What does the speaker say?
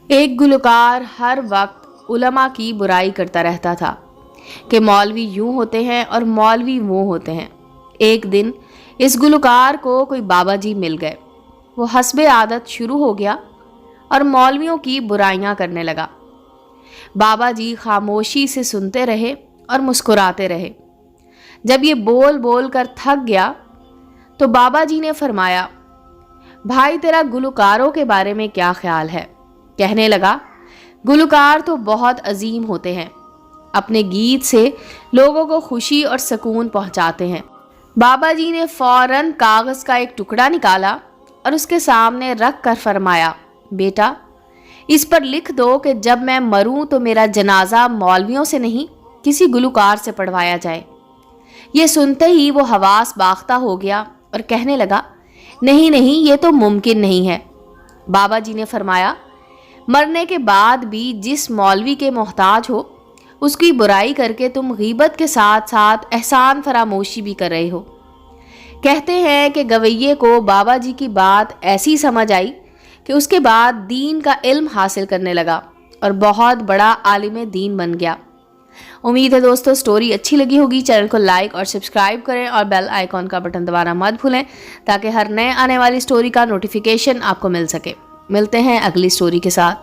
ایک گلوکار ہر وقت علماء کی برائی کرتا رہتا تھا کہ مولوی یوں ہوتے ہیں اور مولوی وہ ہوتے ہیں۔ ایک دن اس گلوکار کو کوئی بابا جی مل گئے۔ وہ حسب عادت شروع ہو گیا اور مولویوں کی برائیاں کرنے لگا۔ بابا جی خاموشی سے سنتے رہے اور مسکراتے رہے۔ جب یہ بول بول کر تھک گیا تو بابا جی نے فرمایا، بھائی تیرا گلوکاروں کے بارے میں کیا خیال ہے؟ کہنے لگا، گلوکار تو بہت عظیم ہوتے ہیں، اپنے گیت سے لوگوں کو خوشی اور سکون پہنچاتے ہیں۔ بابا جی نے فوراً کاغذ کا ایک ٹکڑا نکالا اور اس کے سامنے رکھ کر فرمایا، بیٹا اس پر لکھ دو کہ جب میں مروں تو میرا جنازہ مولویوں سے نہیں کسی گلوکار سے پڑھوایا جائے۔ یہ سنتے ہی وہ حواس باختہ ہو گیا اور کہنے لگا، نہیں نہیں، یہ تو ممکن نہیں ہے۔ بابا جی نے فرمایا، مرنے کے بعد بھی جس مولوی کے محتاج ہو اس کی برائی کر کے تم غیبت کے ساتھ ساتھ احسان فراموشی بھی کر رہے ہو۔ کہتے ہیں کہ گویے کو بابا جی کی بات ایسی سمجھ آئی کہ اس کے بعد دین کا علم حاصل کرنے لگا اور بہت بڑا عالم دین بن گیا۔ امید ہے دوستو سٹوری اچھی لگی ہوگی۔ چینل کو لائک اور سبسکرائب کریں اور بیل آئیکن کا بٹن دبانا مت بھولیں تاکہ ہر نئے آنے والی سٹوری کا نوٹیفیکیشن آپ کو مل سکے۔ ملتے ہیں اگلی سٹوری کے ساتھ۔